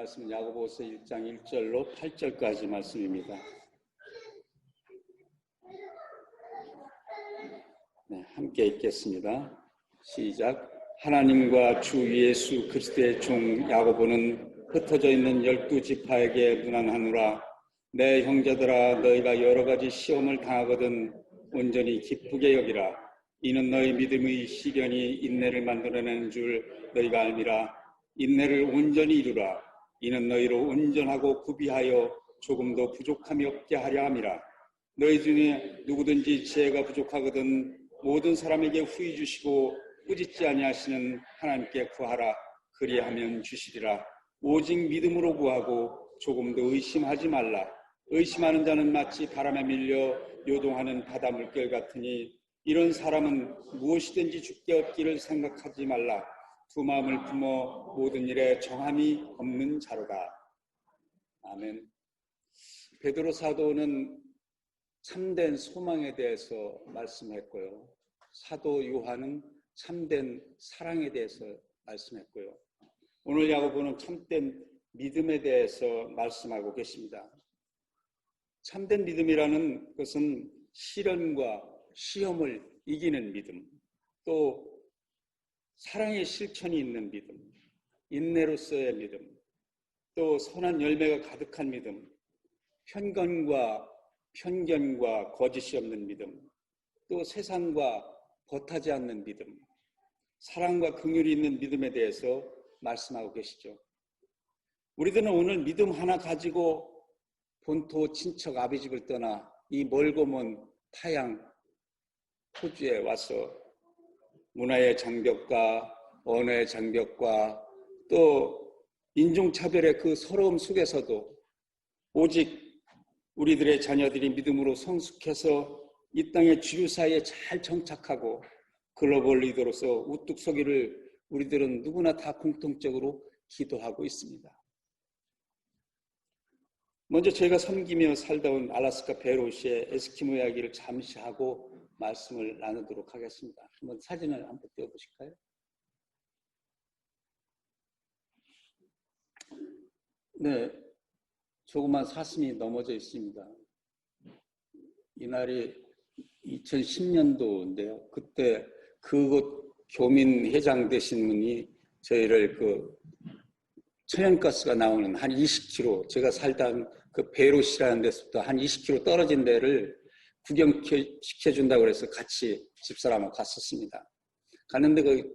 말씀은 야고보서 1장 1절로 8절까지 말씀입니다. 네, 함께 읽겠습니다. 시작. 하나님과 주 예수 그리스도의 종 야고보는 흩어져 있는 12지파에게 문안하노라. 내 형제들아, 너희가 여러 가지 시험을 당하거든 온전히 기쁘게 여기라. 이는 너희 믿음의 시련이 인내를 만들어내는 줄 너희가 알미라. 인내를 온전히 이루라. 이는 너희로 온전하고 구비하여 조금도 부족함이 없게 하려 함이라. 너희 중에 누구든지 지혜가 부족하거든 모든 사람에게 후히 주시고 꾸짖지 아니하시는 하나님께 구하라. 그리하면 주시리라. 오직 믿음으로 구하고 조금도 의심하지 말라. 의심하는 자는 마치 바람에 밀려 요동하는 바다 물결 같으니 이런 사람은 무엇이든지 죽게 얻기를 생각하지 말라. 두 마음을 품어 모든 일에 정함이 없는 자로다. 아멘. 베드로 사도는 참된 소망에 대해서 말씀했고요. 사도 요한은 참된 사랑에 대해서 말씀했고요. 오늘 야고보는 참된 믿음에 대해서 말씀하고 계십니다. 참된 믿음이라는 것은 시련과 시험을 이기는 믿음, 또 사랑의 실천이 있는 믿음, 인내로서의 믿음, 또 선한 열매가 가득한 믿음, 편견과 거짓이 없는 믿음, 또 세상과 버타지 않는 믿음, 사랑과 긍휼이 있는 믿음에 대해서 말씀하고 계시죠. 우리들은 오늘 믿음 하나 가지고 본토 친척 아비집을 떠나 이 멀고 먼 타양 호주에 와서 문화의 장벽과 언어의 장벽과 또 인종차별의 그 서러움 속에서도 오직 우리들의 자녀들이 믿음으로 성숙해서 이 땅의 주류 사이에 잘 정착하고 글로벌 리더로서 우뚝 서기를 우리들은 누구나 다 공통적으로 기도하고 있습니다. 먼저 저희가 섬기며 살다 온 알래스카 베로시의 에스키모 이야기를 잠시 하고 말씀을 나누도록 하겠습니다. 한번 사진을 한번 띄워보실까요? 네, 조그만 사슴이 넘어져 있습니다. 이날이 2010년도인데요. 그때 그곳 교민회장 되신 분이 저희를 그 천연가스가 나오는 한 20km, 제가 살던 그 베로시라는 데서부터 한 20km 떨어진 데를 구경시켜준다고 해서 같이 집사람하고 갔었습니다. 갔는데 그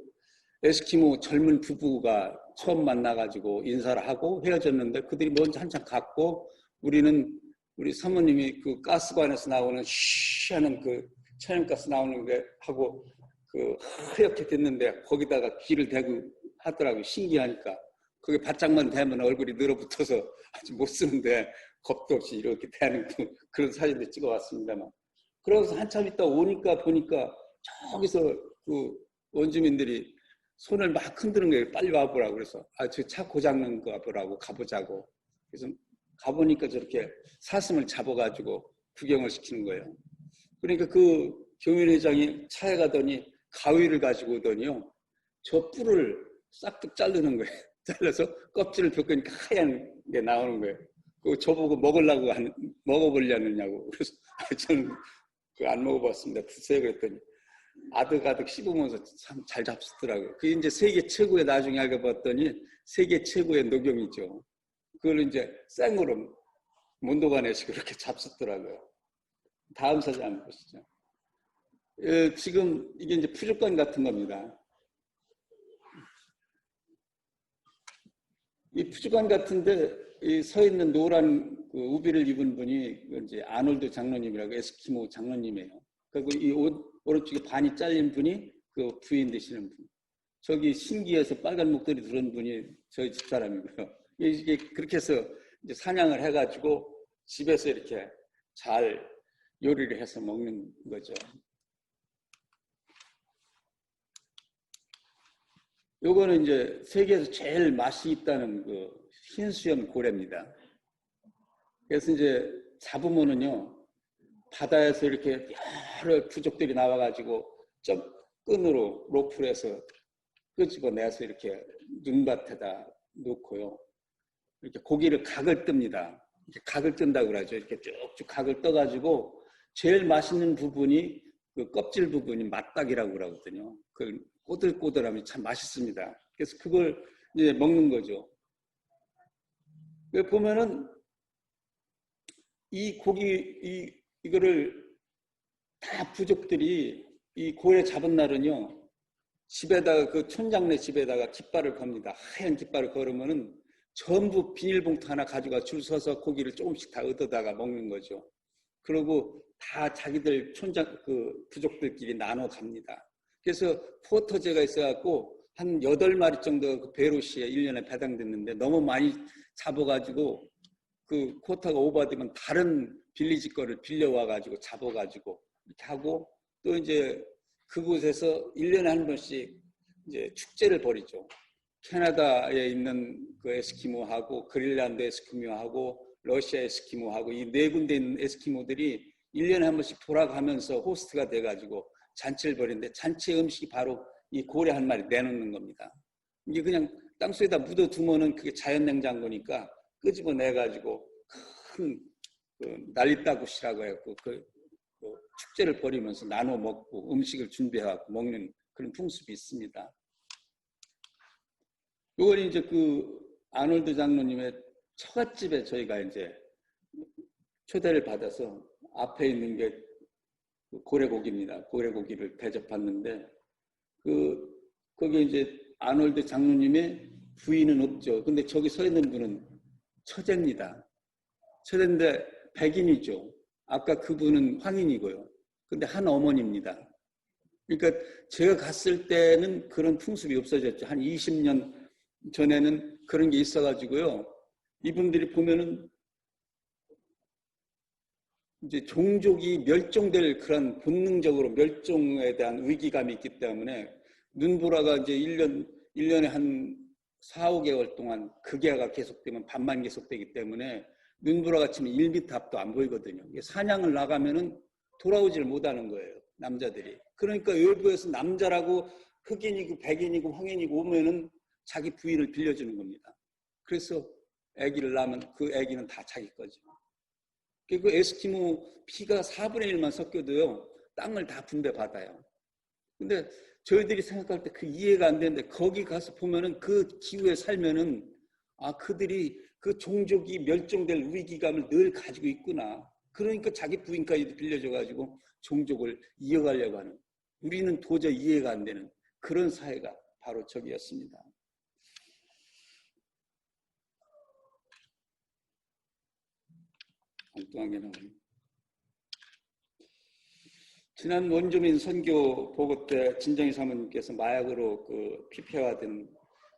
에스키모 젊은 부부가 처음 만나가지고 인사를 하고 헤어졌는데 그들이 먼저 한참 갔고 우리 사모님이 그 가스관에서 나오는 쉬 하는 그 천연가스 나오는 게 하고 그 하얗게 됐는데 거기다가 귀를 대고 하더라고요. 신기하니까. 그게 바짝만 대면 얼굴이 늘어붙어서 아주 못 쓰는데 겁도 없이 이렇게 대는 그런 사진도 찍어왔습니다만. 그러고서 한참 있다 오니까 보니까 저기서 그 원주민들이 손을 막 흔드는 거예요. 빨리 와보라고. 그래서 저 차 고장난 거 보라고 가보자고. 그래서 가보니까 저렇게 사슴을 잡아가지고 구경을 시키는 거예요. 그러니까 그 교민회장이 차에 가더니 가위를 가지고 오더니요. 저 뿔을 싹둑 자르는 거예요. 잘라서 껍질을 벗기니까 하얀 게 나오는 거예요. 그거 저보고 먹어보려느냐고. 그래서 저는 그거 안 먹어봤습니다. 드세요 그랬더니 아득아득 씹으면서 참 잘 잡수더라고요. 그게 이제 세계 최고의, 나중에 알고 봤더니 세계 최고의 녹용이죠. 그걸 이제 생으로 문도간에서 그렇게 잡수더라고요. 다음 사진 한번 보시죠. 지금 이게 이제 푸주권 같은 겁니다. 이 푸주권 같은데 서 있는 노란 그 우비를 입은 분이 이제 아놀드 장로님이라고 에스키모 장로님이에요. 그리고 이 오른쪽에 반이 잘린 분이 그 부인 되시는 분. 저기 신기해서 빨간 목도리 들은 분이 저희 집사람이고요. 이게 그렇게 해서 이제 사냥을 해가지고 집에서 이렇게 잘 요리를 해서 먹는 거죠. 요거는 이제 세계에서 제일 맛이 있다는 그 흰수염 고래입니다. 그래서 이제 잡으면은요, 바다에서 이렇게 여러 부족들이 나와가지고 끈으로 로프를 해서 끄집어내서 이렇게 눈밭에다 놓고요. 이렇게 고기를 각을 뜹니다. 이렇게 각을 뜬다고 그러죠. 이렇게 쭉쭉 각을 떠가지고 제일 맛있는 부분이 그 껍질 부분이 맞닥이라고 그러거든요. 그 꼬들꼬들하면 참 맛있습니다. 그래서 그걸 이제 먹는 거죠. 보면은 이 고기 이거를 다 부족들이 이 고래 잡은 날은요 집에다가 그 촌장네 집에다가 깃발을 겁니다. 하얀 깃발을 걸으면은 전부 비닐봉투 하나 가져가 줄 서서 고기를 조금씩 다 얻어다가 먹는 거죠. 그리고 다 자기들 촌장 그 부족들끼리 나눠 갑니다. 그래서 포터제가 있어갖고 한 8마리 정도 그 베로시에 1년에 배당됐는데 너무 많이 잡아가지고 그 쿼터가 오버되면 다른 빌리지 거를 빌려와가지고 잡아가지고 이렇게 하고 또 이제 그곳에서 1년에 한 번씩 이제 축제를 벌이죠. 캐나다에 있는 그 에스키모하고 그린란드 에스키모하고 러시아 에스키모하고 이 4군데 있는 에스키모들이 1년에 한 번씩 돌아가면서 호스트가 돼가지고 잔치를 벌이는데 잔치 음식이 바로 이 고래 한 마리 내놓는 겁니다. 이게 그냥 땅속에다 묻어두면은 그게 자연냉장고니까 끄집어내가지고 큰 난리따구시라고 해갖고 그 축제를 벌이면서 나눠 먹고 음식을 준비해갖고 먹는 그런 풍습이 있습니다. 이건 이제 그 아놀드 장로님의 처갓집에 저희가 이제 초대를 받아서 앞에 있는 게 고래고기입니다. 고래고기를 대접받는데 거기 이제 아놀드 장로님의 부인은 없죠. 근데 저기 서 있는 분은 처제입니다. 처제인데 백인이죠. 아까 그분은 황인이고요. 근데 한 어머니입니다. 그러니까 제가 갔을 때는 그런 풍습이 없어졌죠. 한 20년 전에는 그런 게 있어가지고요. 이분들이 보면은 이제 종족이 멸종될 그런 본능적으로 멸종에 대한 위기감이 있기 때문에 눈보라가 이제 1년에 한 4, 5개월 동안 극야가 계속되면 밤만 계속되기 때문에 눈보라가 치면 1m 앞도 안 보이거든요. 사냥을 나가면은 돌아오지를 못하는 거예요. 남자들이. 그러니까 외부에서 남자라고 흑인이고 백인이고 황인이고 오면은 자기 부위를 빌려주는 겁니다. 그래서 아기를 낳으면 그 아기는 다 자기 거죠. 그 에스키모 피가 4분의 1만 섞여도요. 땅을 다 분배받아요. 근데 저희들이 생각할 때 그 이해가 안 되는데 거기 가서 보면은 그 기후에 살면은 그들이 그 종족이 멸종될 위기감을 늘 가지고 있구나. 그러니까 자기 부인까지도 빌려줘가지고 종족을 이어가려고 하는 우리는 도저히 이해가 안 되는 그런 사회가 바로 저기였습니다. 엉뚱하게 나오네. 지난 원주민 선교 보고 때 진정희 사모님께서 마약으로 피폐화된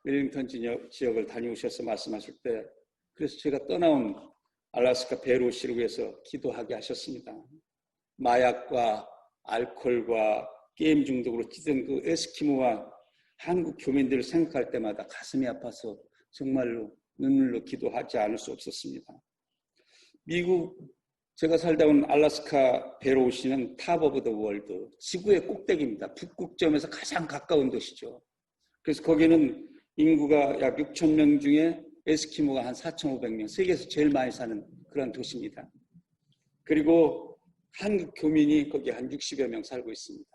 웰링턴 지역을 다녀오셔서 말씀하실 때 그래서 제가 떠나온 알래스카 베로시를 위해서 기도하게 하셨습니다. 마약과 알코올과 게임 중독으로 찌든 그 에스키모와 한국 교민들을 생각할 때마다 가슴이 아파서 정말로 눈물로 기도하지 않을 수 없었습니다. 미국 제가 살다 온 알래스카 베로시는 탑 오브 더 월드, 지구의 꼭대기입니다. 북극점에서 가장 가까운 도시죠. 그래서 거기는 인구가 약 6,000명 중에 에스키모가 한 4,500명, 세계에서 제일 많이 사는 그런 도시입니다. 그리고 한국 교민이 거기 한 60여 명 살고 있습니다.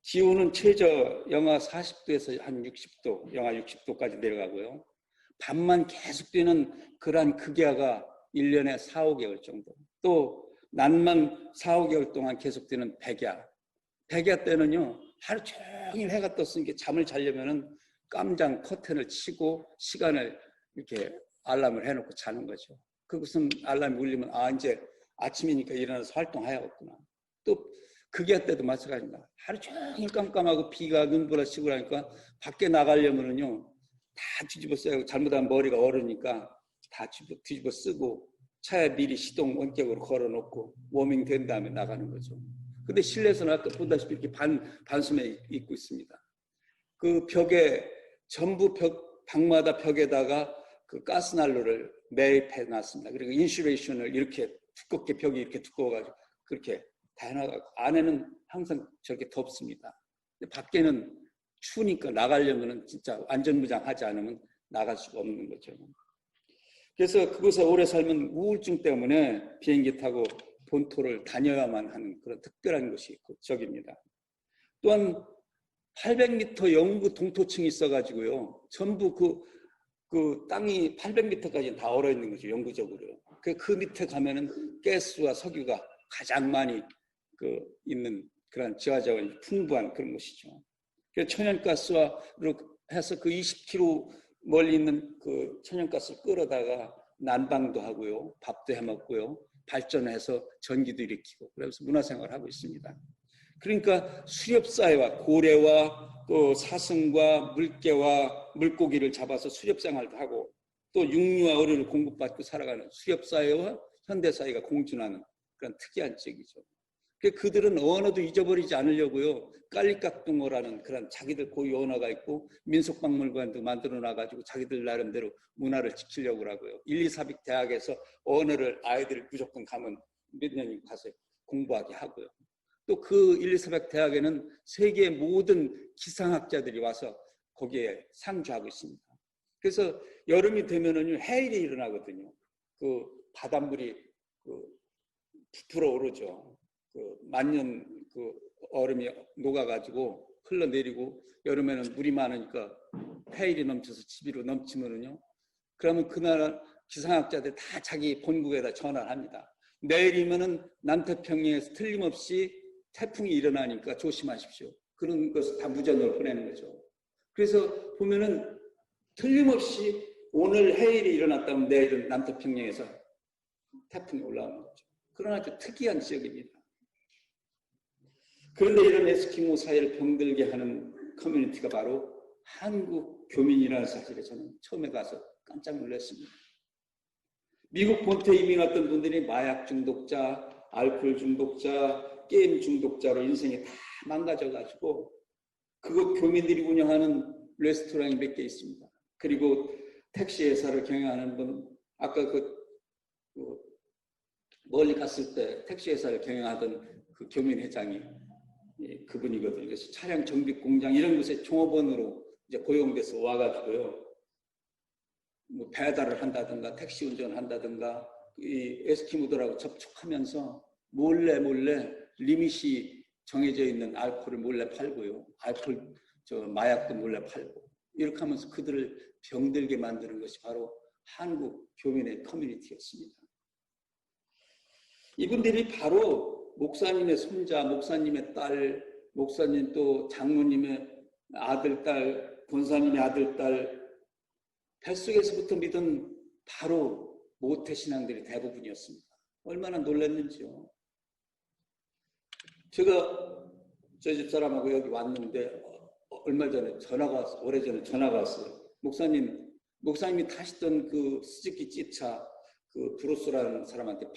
기온은 최저 영하 40도에서 한 60도, 영하 60도까지 내려가고요. 밤만 계속되는 그러한 극야가 1년에 4, 5개월 정도. 또 낮만 4, 5개월 동안 계속되는 백야. 백야 때는요. 하루 종일 해가 떴으니까 잠을 자려면은 깜장 커튼을 치고 시간을 이렇게 알람을 해놓고 자는 거죠. 그것은 알람이 울리면 이제 아침이니까 일어나서 활동해야겠구나. 또 극야 때도 마찬가지입니다. 하루 종일 깜깜하고 비가 눈보라 치고 나니까 밖에 나가려면은요. 다 뒤집어 써야 하고 잘못하면 머리가 얼으니까 다 뒤집어 쓰고 차에 미리 시동 원격으로 걸어놓고 워밍 된 다음에 나가는 거죠. 근데 실내에서는 아까 보다시피 이렇게 반소매 입고 있습니다. 그 벽에 전부 방마다 벽에다가 그 가스난로를 매입해 놨습니다. 그리고 인슐레이션을 이렇게 두껍게 벽이 이렇게 두꺼워가지고 그렇게 다 해놔가지고 안에는 항상 저렇게 덥습니다. 근데 밖에는 추우니까 나가려면은 진짜 안전무장하지 않으면 나갈 수가 없는 거죠. 그래서 그곳에 오래 살면 우울증 때문에 비행기 타고 본토를 다녀야만 하는 그런 특별한 곳이 그쪽입니다. 또한 800m 영구 동토층이 있어가지고요. 전부 그 땅이 800m까지 다 얼어 있는 거죠. 영구적으로. 그 밑에 가면은 가스와 석유가 가장 많이 있는 그런 지하자원이 풍부한 그런 곳이죠. 천연가스로 해서 그 20km 멀리 있는 그 천연가스를 끌어다가 난방도 하고요. 밥도 해 먹고요. 발전해서 전기도 일으키고 그래서 문화생활을 하고 있습니다. 그러니까 수렵사회와 고래와 또 사슴과 물개와 물고기를 잡아서 수렵생활도 하고 또 육류와 어류를 공급받고 살아가는 수렵사회와 현대사회가 공존하는 그런 특이한 지역이죠. 그들은 언어도 잊어버리지 않으려고요. 깔리깍둥어라는 그런 자기들 고유 언어가 있고 민속박물관도 만들어 놔가지고 자기들 나름대로 문화를 지키려고 하고요. 1, 2, 4빅 대학에서 언어를 아이들 무조건 가면 몇 년이 가서 공부하게 하고요. 또 그 1, 2, 4빅 대학에는 세계의 모든 기상학자들이 와서 거기에 상주하고 있습니다. 그래서 여름이 되면은 해일이 일어나거든요. 그 바닷물이 부풀어 오르죠. 만년 얼음이 녹아가지고 흘러내리고 여름에는 물이 많으니까 해일이 넘쳐서 집위로 넘치면은요. 그러면 그날 기상학자들 다 자기 본국에다 전화를 합니다. 내일이면은 남태평양에서 틀림없이 태풍이 일어나니까 조심하십시오. 그런 것을 다 무전으로 보내는 거죠. 그래서 보면은 틀림없이 오늘 해일이 일어났다면 내일은 남태평양에서 태풍이 올라오는 거죠. 그런 아주 특이한 지역입니다. 그런데 이런 에스키모 사회를 병들게 하는 커뮤니티가 바로 한국 교민이라는 사실에 저는 처음에 가서 깜짝 놀랐습니다. 미국 본토에 이민 왔던 분들이 마약 중독자, 알코올 중독자, 게임 중독자로 인생이 다 망가져가지고 그곳 교민들이 운영하는 레스토랑이 몇 개 있습니다. 그리고 택시 회사를 경영하는 분, 아까 멀리 갔을 때 택시 회사를 경영하던 그 교민 회장이 그분이거든요. 그래서 차량 정비 공장 이런 곳에 종업원으로 이제 고용돼서 와가지고요. 뭐 배달을 한다든가 택시 운전을 한다든가 이 에스키모들하고 접촉하면서 몰래 리밋이 정해져 있는 알코올을 몰래 팔고요. 마약도 몰래 팔고 이렇게 하면서 그들을 병들게 만드는 것이 바로 한국 교민의 커뮤니티였습니다. 이분들이 바로 목사님의 손자, 목사님의 딸, 목사님 또 장로님의 아들, 딸, 권사님의 아들, 딸, 뱃속에서부터 믿은 바로 모태신앙들이 대부분이었습니다. 얼마나 놀랐는지요. 제가 저희 집사람하고 여기 왔는데 얼마 전에 전화가 왔어요. 오래전에 전화가 왔어요. 목사님이 타시던 그 스즈키 찌차 그 브루스라는 사람한테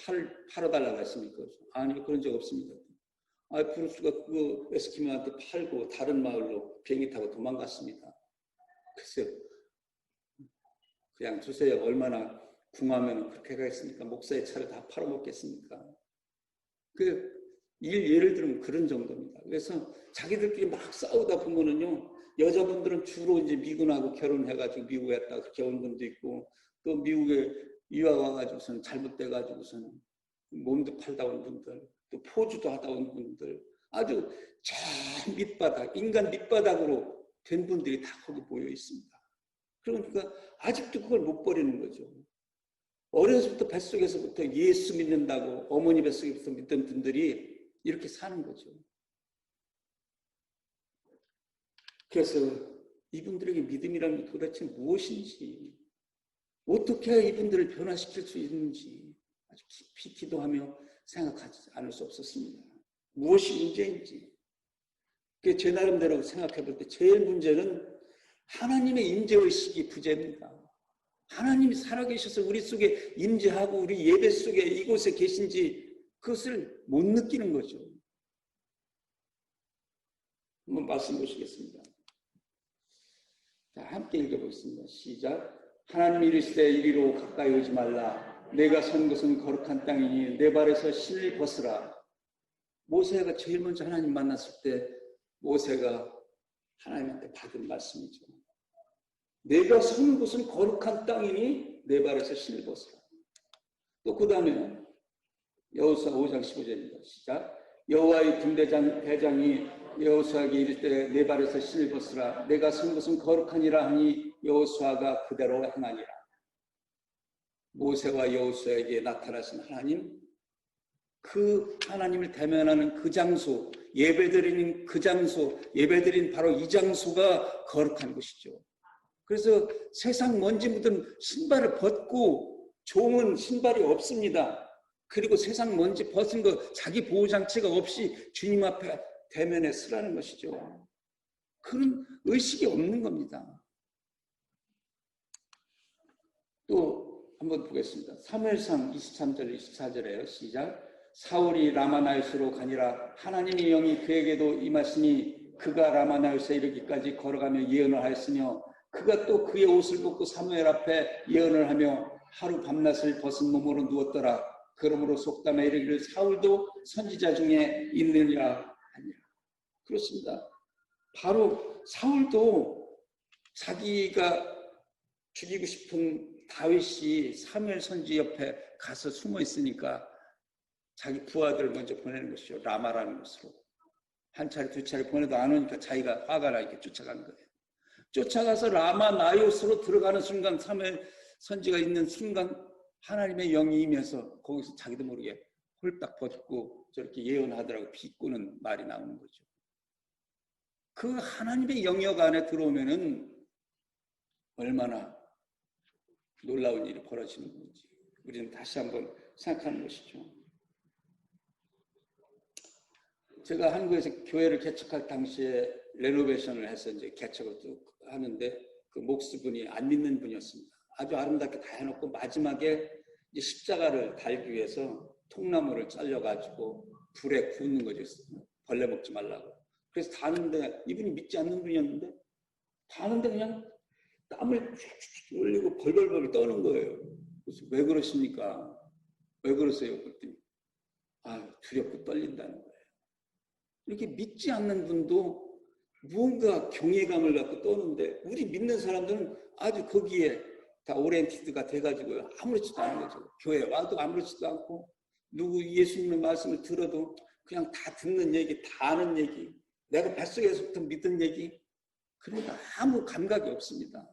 팔아달라고 했습니까? 아니, 그런 적 없습니다. 브루스가 그 에스키모한테 팔고 다른 마을로 비행기 타고 도망갔습니다. 글쎄요. 그냥 주세요. 얼마나 궁하면 그렇게 가겠습니까? 목사의 차를 다 팔아먹겠습니까? 예를 들면 그런 정도입니다. 그래서 자기들끼리 막 싸우다 보면은요, 여자분들은 주로 이제 미군하고 결혼해가지고 미국에 갔다가 그렇게 온 분도 있고, 또 미국에 유학 와가지고서는 잘못돼가지고서는 몸도 팔다 온 분들, 또 포주도 하다 온 분들, 아주 저 밑바닥, 인간 밑바닥으로 된 분들이 다 거기 모여 있습니다. 그러니까 아직도 그걸 못 버리는 거죠. 어려서부터 뱃속에서부터 예수 믿는다고 어머니 뱃속에부터 믿던 분들이 이렇게 사는 거죠. 그래서 이분들에게 믿음이라는 게 도대체 무엇인지, 어떻게 해야 이분들을 변화시킬 수 있는지 아주 깊이 기도하며 생각하지 않을 수 없었습니다. 무엇이 문제인지. 제 나름대로 생각해 볼 때 제일 문제는 하나님의 임재의식이 부재입니다. 하나님이 살아계셔서 우리 속에 임재하고 우리 예배 속에 이곳에 계신지 그것을 못 느끼는 거죠. 한번 말씀 보시겠습니다. 자, 함께 읽어보겠습니다. 시작. 하나님이 이르시되 이리로 가까이 오지 말라. 내가 선 곳은 거룩한 땅이니 내 발에서 신을 벗으라. 모세가 제일 먼저 하나님 만났을 때 모세가 하나님한테 받은 말씀이죠. 내가 선 곳은 거룩한 땅이니 내 발에서 신을 벗으라. 또 그 다음에 여호수아 5장 15절입니다. 시작. 여호와의 대장이 여호수아에게 이를 때 내 발에서 신을 벗으라. 내가 선 것은 거룩하니라 하니 여호수아가 그대로 행하니라. 모세와 여호수아에게 나타나신 하나님, 그 하나님을 대면하는 그 장소, 예배드리는 그 장소, 예배드린 바로 이 장소가 거룩한 곳이죠. 그래서 세상 먼지 묻은 신발을 벗고, 종은 신발이 없습니다. 그리고 세상 먼지 벗은 거 자기 보호장치가 없이 주님 앞에 대면에 서라는 것이죠. 그런 의식이 없는 겁니다. 또 한번 보겠습니다. 사무엘상 23절 24절에요. 시작. 사울이 라마나요스로 가니라. 하나님의 영이 그에게도 임하시니 그가 라마나요스에 이르기까지 걸어가며 예언을 하였으며 그가 또 그의 옷을 벗고 사무엘 앞에 예언을 하며 하루 밤낮을 벗은 몸으로 누웠더라. 그러므로 속담에 이르기를 사울도 선지자 중에 있느니라 하니라. 그렇습니다. 바로 사울도 자기가 죽이고 싶은 다윗이 사무엘 선지 옆에 가서 숨어 있으니까 자기 부하들을 먼저 보내는 것이죠. 라마라는 곳으로. 한 차례 두 차례 보내도 안 오니까 자기가 화가 나 이렇게 쫓아간 거예요. 쫓아가서 라마 나요스로 들어가는 순간, 사무엘 선지가 있는 순간 하나님의 영이 임해서 거기서 자기도 모르게 홀딱 벗고 저렇게 예언하더라고. 비꼬는 말이 나오는 거죠. 그 하나님의 영역 안에 들어오면은 얼마나 놀라운 일이 벌어지는 건지 우리는 다시 한번 생각하는 것이죠. 제가 한국에서 교회를 개척할 당시에 레노베이션을 해서 이제 개척을 또 하는데 그 목수분이 안 믿는 분이었습니다. 아주 아름답게 다 해놓고 마지막에 이제 십자가를 달기 위해서 통나무를 잘려가지고 불에 굽는 거죠. 벌레 먹지 말라고. 그래서 다는데 이분이 믿지 않는 분이었는데 다는데 그냥 땀을 쭉 흘리고 벌벌벌 떠는 거예요. 그래서 왜 그러십니까? 왜 그러세요? 그랬더니 두렵고 떨린다는 거예요. 이렇게 믿지 않는 분도 무언가 경외감을 갖고 떠는데 우리 믿는 사람들은 아주 거기에 다 오리엔티드가 돼가지고 아무렇지도 않은 거죠. 교회 와도 아무렇지도 않고 누구 예수님의 말씀을 들어도 그냥 다 듣는 얘기, 다 아는 얘기, 내가 뱃속에서부터 믿은 얘기, 그러니까 아무 감각이 없습니다.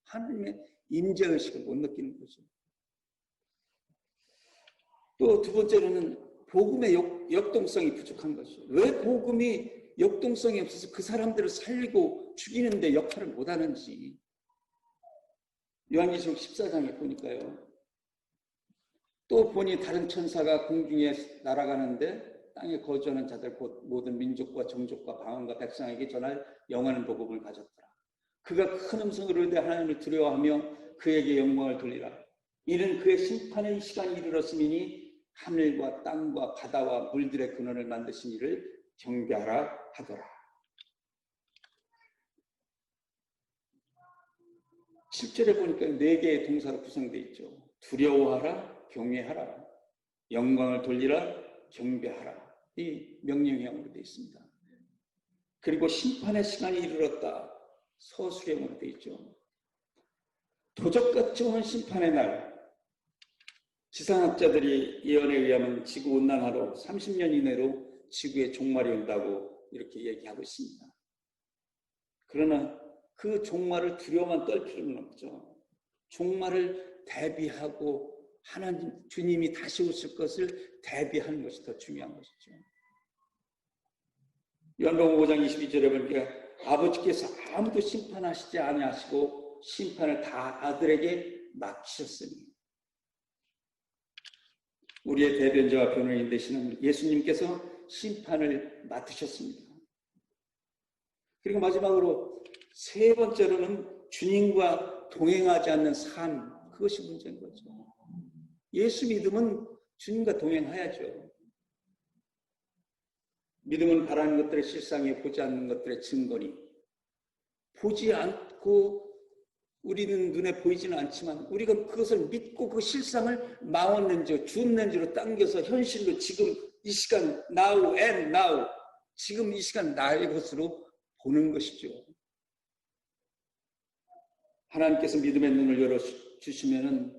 하나님의 임재의식을 못 느끼는 거죠. 또 두 번째로는 복음의 역동성이 부족한 것이죠. 왜 복음이 역동성이 없어서 그 사람들을 살리고 죽이는 데 역할을 못하는지. 요한계시록 14장에 보니까요. 또 보니 다른 천사가 공중에 날아가는데 땅에 거주하는 자들 곧 모든 민족과 종족과 방언과 백성에게 전할 영원한 복음을 가졌더라. 그가 큰 음성으로 이르되 하나님을 두려워하며 그에게 영광을 돌리라. 이는 그의 심판의 시간이 이르렀음이니 하늘과 땅과 바다와 물들의 근원을 만드신 이를 경배하라 하더라. 7절에 보니까 4개의 동사로 구성되어 있죠. 두려워하라, 경외하라, 영광을 돌리라, 경배하라. 이 명령형으로 되어 있습니다. 그리고 심판의 시간이 이르렀다. 서술형으로 되어 있죠. 도적같이 오는 심판의 날, 지상학자들이 예언에 의하면 지구온난화로 30년 이내로 지구에 종말이 온다고 이렇게 얘기하고 있습니다. 그러나 그 종말을 두려워만 떨 필요는 없죠. 종말을 대비하고 하나님, 주님이 다시 오실 것을 대비하는 것이 더 중요한 것이죠. 요한복음 5장 22절에 보니까 아버지께서 아무도 심판하시지 아니하시고 심판을 다 아들에게 맡기셨으니, 우리의 대변자와 변호인 되시는 예수님께서 심판을 맡으셨습니다. 그리고 마지막으로 세 번째로는 주님과 동행하지 않는 삶, 그것이 문제인 거죠. 예수 믿으면 주님과 동행해야죠. 믿음은 바라는 것들의 실상에 보지 않는 것들의 증거니, 보지 않고 우리는 눈에 보이지는 않지만 우리가 그것을 믿고 그 실상을 마원렌즈로, 줌렌즈로 당겨서 현실로 지금 이 시간 now and now, 지금 이 시간 나의 것으로 보는 것이죠. 하나님께서 믿음의 눈을 열어 주시면은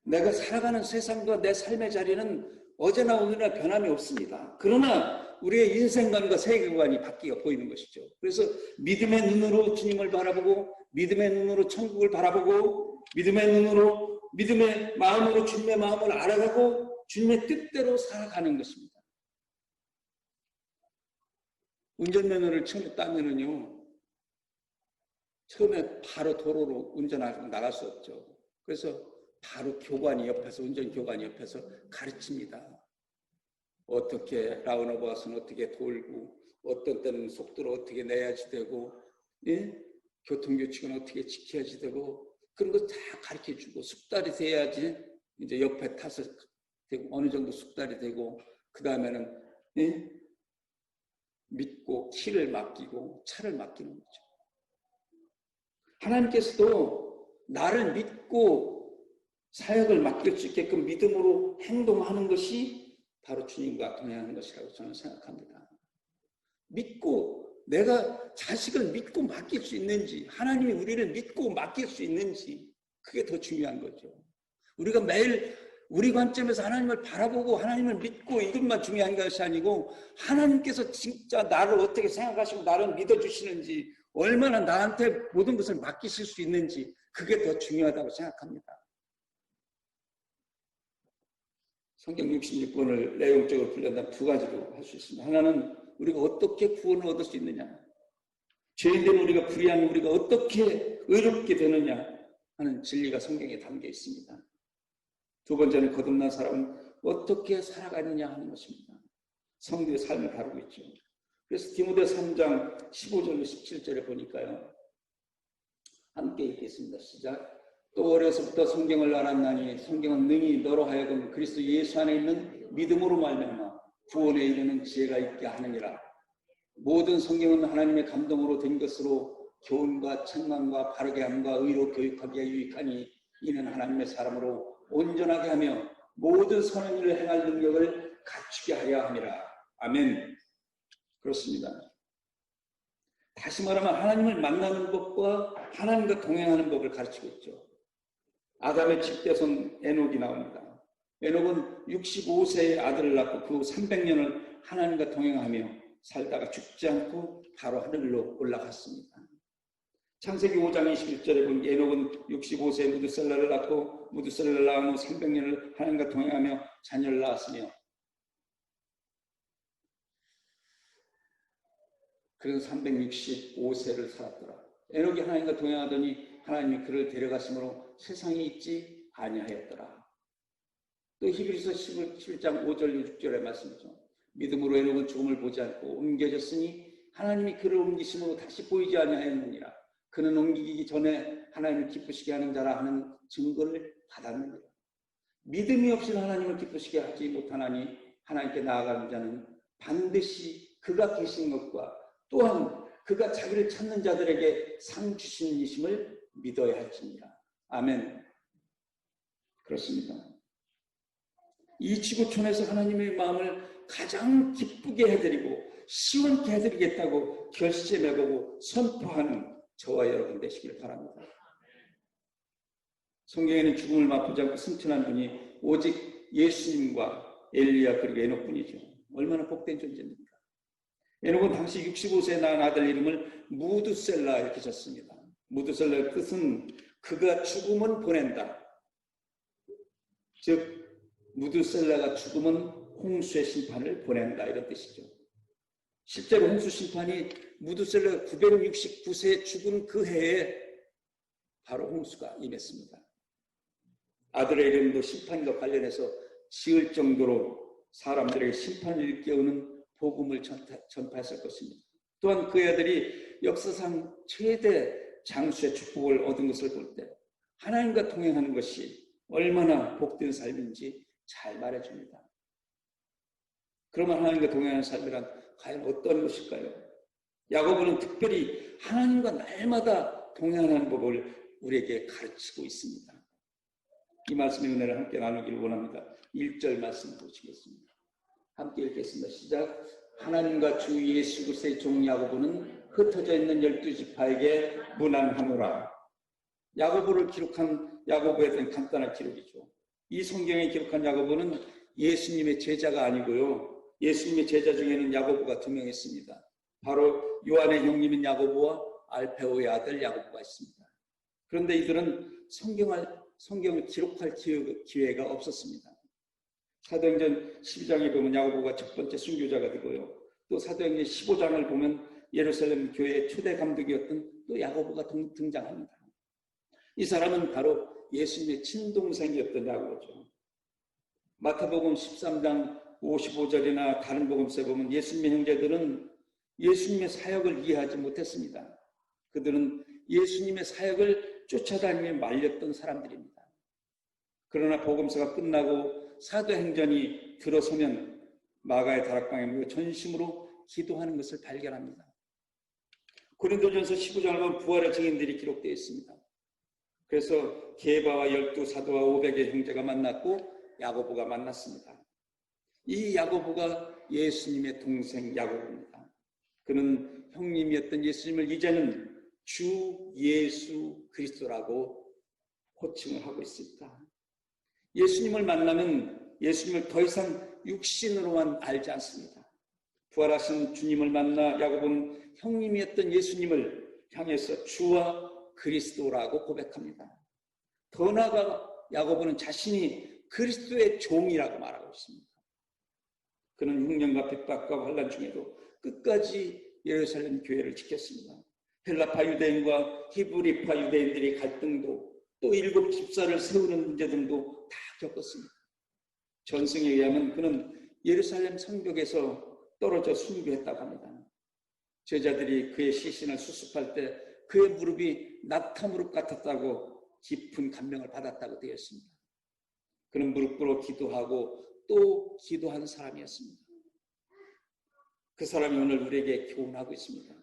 내가 살아가는 세상과 내 삶의 자리는 어제나 오늘이나 변함이 없습니다. 그러나 우리의 인생관과 세계관이 바뀌어 보이는 것이죠. 그래서 믿음의 눈으로 주님을 바라보고 믿음의 눈으로 천국을 바라보고 믿음의 눈으로 믿음의 마음으로 주님의 마음을 알아가고 주님의 뜻대로 살아가는 것입니다. 운전면허를 처음에 따면은요, 처음에 바로 도로로 운전하고 나갈 수 없죠. 그래서 바로 교관이 옆에서, 운전교관이 옆에서 가르칩니다. 어떻게 라운어바웃은 어떻게 돌고, 어떤 때는 속도를 어떻게 내야지 되고, 예? 교통규칙은 어떻게 지켜야지 되고, 그런 거 다 가르쳐주고, 숙달이 돼야지 이제 옆에 타서 되고, 어느 정도 숙달이 되고, 그 다음에는 예? 믿고 키를 맡기고 차를 맡기는 거죠. 하나님께서도 나를 믿고 사역을 맡길 수 있게끔 믿음으로 행동하는 것이 바로 주님과 동행하는 것이라고 저는 생각합니다. 믿고 내가 자식을 믿고 맡길 수 있는지, 하나님이 우리를 믿고 맡길 수 있는지, 그게 더 중요한 거죠. 우리가 매일 우리 관점에서 하나님을 바라보고 하나님을 믿고 이것만 중요한 것이 아니고 하나님께서 진짜 나를 어떻게 생각하시고 나를 믿어주시는지, 얼마나 나한테 모든 것을 맡기실 수 있는지, 그게 더 중요하다고 생각합니다. 성경 66권을 내용적으로 분류한다면 두 가지로 할 수 있습니다. 하나는 우리가 어떻게 구원을 얻을 수 있느냐, 죄인된 우리가 불의한 우리가 어떻게 의롭게 되느냐 하는 진리가 성경에 담겨 있습니다. 두 번째는 거듭난 사람은 어떻게 살아가느냐 하는 것입니다. 성도의 삶을 다루고 있죠. 그래서 디모데 3장 15절 17절에 보니까요, 함께 읽겠습니다. 시작. 또 어려서부터 성경을 알았나니 성경은 능히 너로 하여금 그리스도 예수 안에 있는 믿음으로 말미암아 구원에 이르는 지혜가 있게 하느니라. 모든 성경은 하나님의 감동으로 된 것으로 교훈과 책망과 바르게 함과 의로 교육하기에 유익하니 이는 하나님의 사람으로 온전하게 하며 모든 선한 일을 행할 능력을 갖추게 하려 함이라. 아멘. 그렇습니다. 다시 말하면 하나님을 만나는 법과 하나님과 동행하는 법을 가르치고 있죠. 아담의 집대손 에녹이 나옵니다. 에녹은 65세의 아들을 낳고 그 후 300년을 하나님과 동행하며 살다가 죽지 않고 바로 하늘로 올라갔습니다. 창세기 5장 21절에 보면 에녹은 65세에 무드셀라를 낳고 무드셀라를 낳은 후 300년을 하나님과 동행하며 자녀를 낳았으며, 그래서 365세를 살았더라. 에녹이 하나님과 동행하더니 하나님이 그를 데려가심으로 세상에 있지 아니하였더라. 또 히브리서 11장 5절 6절의 말씀이죠. 믿음으로 에녹은 죽음을 보지 않고 옮겨졌으니 하나님이 그를 옮기심으로 다시 보이지 아니하였느니라. 그는 옮기기 전에 하나님을 기쁘시게 하는 자라 하는 증거를 받았느니라. 믿음이 없이는 하나님을 기쁘시게 하지 못하나니 하나님께 나아가는 자는 반드시 그가 계신 것과 또한 그가 자기를 찾는 자들에게 상 주시는 이심을 믿어야 할지니라. 아멘. 그렇습니다. 이 지구촌에서 하나님의 마음을 가장 기쁘게 해드리고 시원케 해드리겠다고 결심해보고 선포하는 저와 여러분 되시길 바랍니다. 성경에는 죽음을 맛보지 않고 승천한 분이 오직 예수님과 엘리야 그리고 에녹뿐이죠. 얼마나 복된 존재입니까? 에녹은 당시 65세에 낳은 아들 이름을 무드셀라 이렇게 졌습니다. 무드셀라의 뜻은 그가 죽음은 보낸다. 즉 무드셀라가 죽으면 홍수의 심판을 보낸다, 이런 뜻이죠. 실제로 홍수 심판이 무드셀라가 969세에 죽은 그 해에 바로 홍수가 임했습니다. 아들의 이름도 심판과 관련해서 지을 정도로 사람들에게 심판을 일깨우는 복음을 전파했을 것입니다. 또한 그 아들이 역사상 최대 장수의 축복을 얻은 것을 볼 때 하나님과 동행하는 것이 얼마나 복된 삶인지 잘 말해줍니다. 그러면 하나님과 동행하는 삶이란 과연 어떤 것일까요? 야고보는 특별히 하나님과 날마다 동행하는 법을 우리에게 가르치고 있습니다. 이 말씀의 은혜를 함께 나누기를 원합니다. 1절 말씀 보시겠습니다. 함께 읽겠습니다. 시작. 하나님과 주 예수 그리스도의 종 야고보는 흩어져 있는 12지파에게 문안하노라. 야고보를 기록한 야고보에 대한 간단한 기록이죠. 이 성경에 기록한 야고보는 예수님의 제자가 아니고요. 예수님의 제자 중에는 야고보가 2명 있습니다. 바로 요한의 형님인 야고보와 알페오의 아들 야고보가 있습니다. 그런데 이들은 성경을 기록할 기회가 없었습니다. 사도행전 12장에 보면 야고보가 첫 번째 순교자가 되고요. 또 사도행전 15장을 보면 예루살렘 교회의 초대 감독이었던 또 야고보가 등장합니다. 이 사람은 바로 예수님의 친동생이었던 야고보죠. 마태복음 13장 55절이나 다른 복음서에 보면 예수님의 형제들은 예수님의 사역을 이해하지 못했습니다. 그들은 예수님의 사역을 쫓아다니며 말렸던 사람들입니다. 그러나 복음서가 끝나고 사도행전이 들어서면 마가의 다락방에 모여 전심으로 기도하는 것을 발견합니다. 고린도전서 15장을 보면 부활의 증인들이 기록되어 있습니다. 그래서 게바와 12사도와 500의 형제가 만났고 야고보가 만났습니다. 이 야고보가 예수님의 동생 야고보입니다. 그는 형님이었던 예수님을 이제는 주 예수 그리스도라고 호칭을 하고 있습니다. 예수님을 만나면 예수님을 더 이상 육신으로만 알지 않습니다. 부활하신 주님을 만나 야고보는 형님이었던 예수님을 향해서 주와 그리스도라고 고백합니다. 더 나아가 야고보는 자신이 그리스도의 종이라고 말하고 있습니다. 그는 흉년과 핍박과 환난 중에도 끝까지 예루살렘 교회를 지켰습니다. 헬라파 유대인과 히브리파 유대인들이 갈등도 또 7 집사를 세우는 문제 등도 다 겪었습니다. 전승에 의하면 그는 예루살렘 성벽에서 떨어져 순교했다고 합니다. 제자들이 그의 시신을 수습할 때 그의 무릎이 낙타 무릎 같았다고 깊은 감명을 받았다고 되어 있습니다. 그는 무릎 꿇어 기도하고 또 기도하는 사람이었습니다. 그 사람이 오늘 우리에게 교훈하고 있습니다.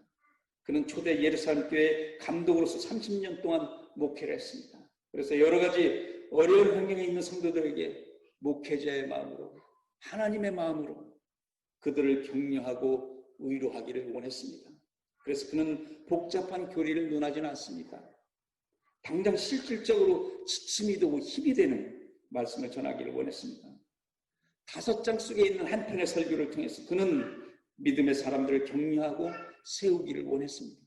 그는 초대 예루살렘 교회 감독으로서 30년 동안 목회를 했습니다. 그래서 여러 가지 어려운 환경에 있는 성도들에게 목회자의 마음으로 하나님의 마음으로 그들을 격려하고 위로하기를 원했습니다. 그래서 그는 복잡한 교리를 논하지는 않습니다. 당장 실질적으로 지침이 되고 힘이 되는 말씀을 전하기를 원했습니다. 5장 속에 있는 한 편의 설교를 통해서 그는 믿음의 사람들을 격려하고 세우기를 원했습니다.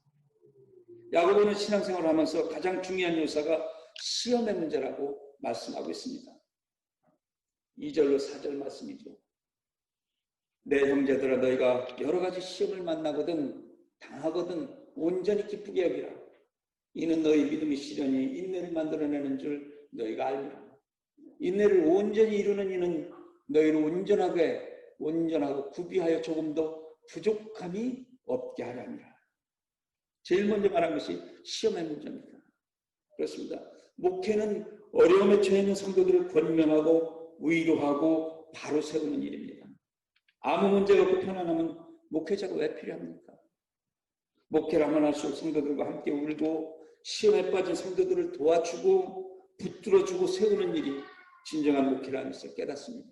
야고보는 신앙생활을 하면서 가장 중요한 요소가 시험의 문제라고 말씀하고 있습니다. 2절로 4절 말씀이죠. 내 형제들아 너희가 여러 가지 시험을 만나거든 당하거든 온전히 기쁘게 여기라. 이는 너희 믿음이 시련이 인내를 만들어내는 줄 너희가 알미라. 인내를 온전히 이루는 이는 너희를 온전하고 구비하여 조금 더 부족함이 없게 하려 함이라. 제일 먼저 말한 것이 시험의 문제입니다. 그렇습니다. 목회는 어려움에 처해 있는 성도들을 권면하고 위로하고 바로 세우는 일입니다. 아무 문제가 없고 편안하면 목회자가 왜 필요합니까? 목회를 하면 할수록 성도들과 함께 울고 시험에 빠진 성도들을 도와주고 붙들어주고 세우는 일이 진정한 목회라는 것을 깨닫습니다.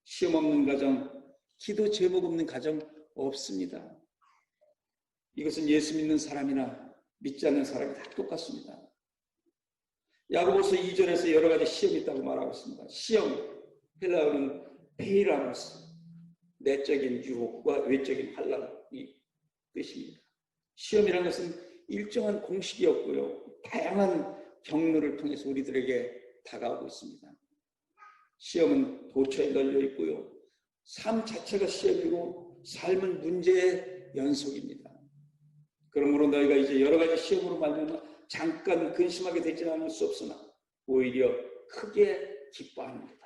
시험 없는 가정, 기도 제목 없는 가정 없습니다. 이것은 예수 믿는 사람이나 믿지 않는 사람이 다 똑같습니다. 야고보서 2절에서 여러 가지 시험이 있다고 말하고 있습니다. 시험, 헬라어는 페이라노스, 내적인 유혹과 외적인 환란이 뜻입니다. 시험이라는 것은 일정한 공식이 없고요. 다양한 경로를 통해서 우리들에게 다가오고 있습니다. 시험은 도처에 널려 있고요. 삶 자체가 시험이고 삶은 문제의 연속입니다. 그러므로 너희가 이제 여러 가지 시험으로 말미암아 잠깐 근심하게 되지 않을 수 없으나 오히려 크게 기뻐합니다.